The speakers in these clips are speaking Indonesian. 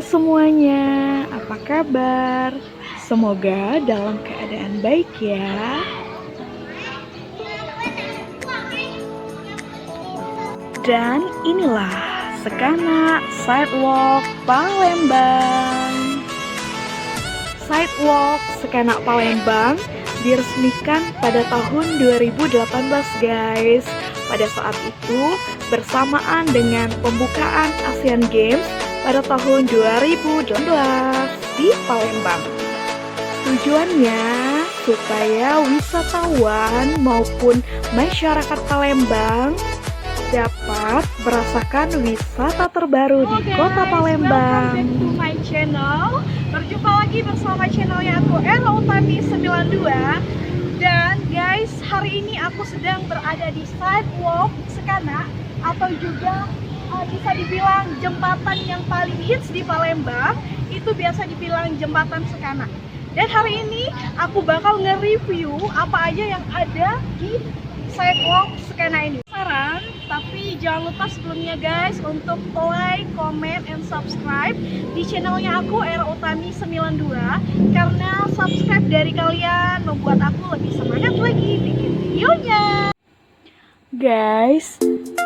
semuanya, apa kabar? Semoga dalam keadaan baik ya. Dan inilah Sekana Sidewalk Palembang. Sidewalk Sekana Palembang diresmikan pada tahun 2018 guys. Pada saat itu bersamaan dengan pembukaan Asian Games pada tahun 2018 di Palembang. Tujuannya supaya wisatawan maupun masyarakat Palembang dapat merasakan wisata terbaru di kota Palembang. Welcome back to my channel. Berjumpa lagi bersama channelnya aku Era Utami 92. Dan guys, hari ini aku sedang berada di Sidewalk Sekana, atau juga bisa dibilang jembatan yang paling hits di Palembang. Itu biasa dibilang jembatan Sekana. Dan hari ini aku bakal nge-review apa aja yang ada di Sidewalk Sekana ini. Saran, tapi jangan lupa sebelumnya guys untuk like, comment, and subscribe di channelnya aku Era Utami 92, karena subscribe dari kalian membuat aku lebih semangat lagi bikin videonya. Guys,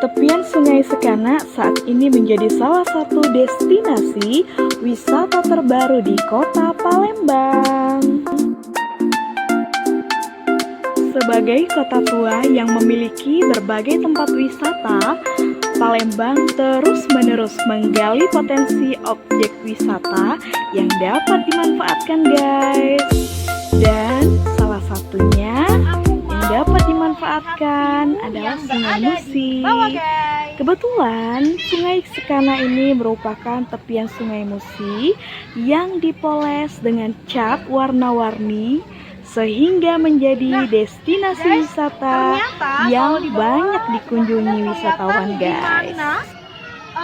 tepian Sungai Sekana saat ini menjadi salah satu destinasi wisata terbaru di kota Palembang. Sebagai kota tua yang memiliki berbagai tempat wisata, Palembang terus-menerus menggali potensi objek wisata yang dapat dimanfaatkan guys. Dan salah satunya yang dapat dimanfaatkan adalah Sungai Musi. Kebetulan Sungai Sekana ini merupakan tepian Sungai Musi yang dipoles dengan cat warna-warni sehingga menjadi destinasi wisata yang banyak dikunjungi wisatawan guys.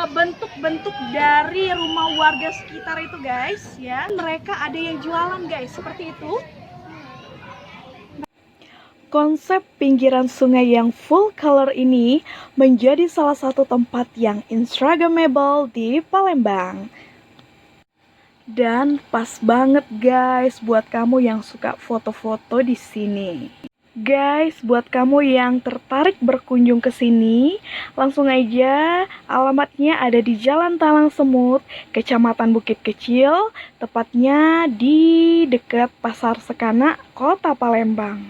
Bentuk-bentuk dari rumah warga sekitar itu guys ya, mereka ada yang jualan guys seperti itu. Konsep pinggiran sungai yang full color ini menjadi salah satu tempat yang instagramable di Palembang. Dan pas banget guys buat kamu yang suka foto-foto di sini. Guys, buat kamu yang tertarik berkunjung ke sini, langsung aja alamatnya ada di Jalan Talang Semut, Kecamatan Bukit Kecil, tepatnya di dekat Pasar Sekana, Kota Palembang.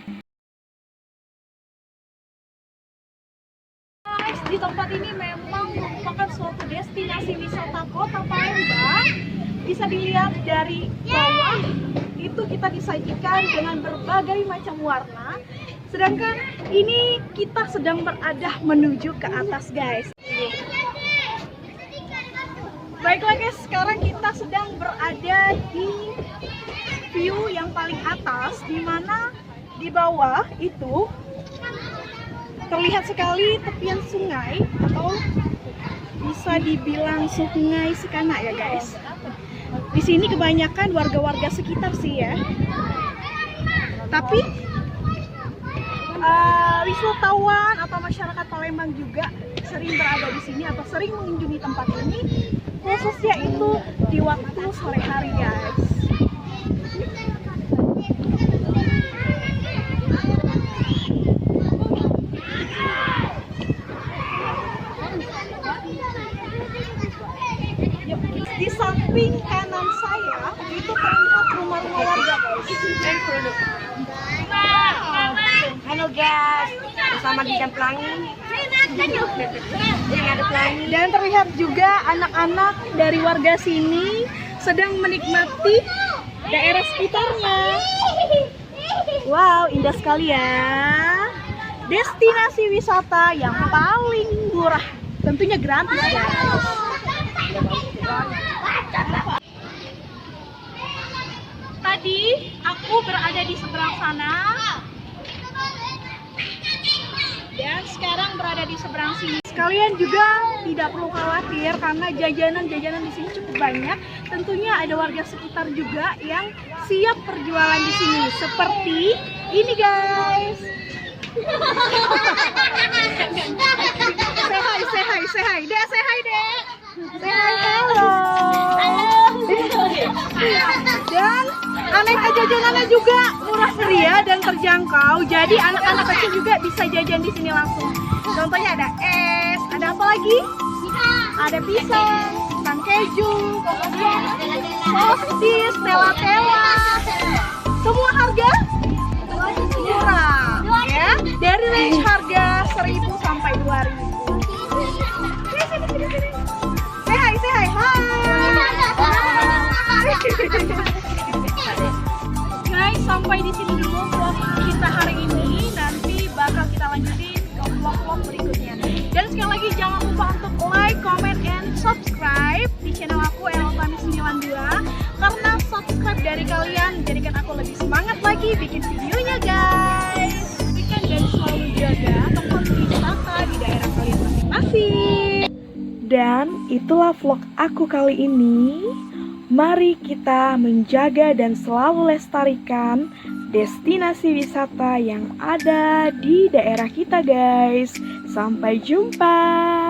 Guys, di tempat ini memang merupakan suatu destinasi wisata Kota Palembang. Bisa dilihat dari bawah, itu kita disajikan dengan berbagai macam warna. Sedangkan ini kita sedang berada menuju ke atas guys. Baiklah guys, sekarang kita sedang berada di view yang paling atas, di mana di bawah itu terlihat sekali tepian sungai, atau bisa dibilang Sungai Sekana ya guys. Di sini kebanyakan warga-warga sekitar sih ya. Tapi wisatawan atau masyarakat Palembang juga sering berada di sini atau sering mengunjungi tempat ini, khususnya itu di waktu sore hari guys. Di samping kanan saya itu terlihat rumah-rumah warga guys. Halo guys, bersama di Pelangi. Dan terlihat juga anak-anak dari warga sini sedang menikmati daerah sekitarnya. Wow, indah sekali ya. Destinasi wisata yang paling murah, tentunya gratis guys. Tadi aku berada di seberang sana dan sekarang berada di seberang sini. Kalian juga tidak perlu khawatir karena jajanan-jajanan di sini cukup banyak. Tentunya ada warga sekitar juga yang siap perjualan di sini. Seperti ini guys. Say hi, Dek, say hi, Dek. Say hi, halo. Aneka jajanannya juga murah meriah dan terjangkau. Jadi anak-anak kecil juga bisa jajan di sini langsung. Contohnya ada es, ada apa lagi? Ada pisang, pisang keju, kemudian sosis, tela-tela. Semua harga murah, ya. Dari range harga 1.000 sampai 2.000. Say hi, hai. Guys, sampai di sini dulu vlog kita hari ini. Nanti bakal kita lanjutin ke vlog-vlog berikutnya. Dan sekali lagi jangan lupa untuk like, comment, and subscribe di channel aku Elotami92. Karena subscribe dari kalian menjadikan aku lebih semangat lagi bikin videonya, guys. Bikin dan selalu jaga tempat wisata di daerah kalian masing-masing. Dan itulah vlog aku kali ini. Mari kita menjaga dan selalu lestarikan destinasi wisata yang ada di daerah kita, guys. Sampai jumpa.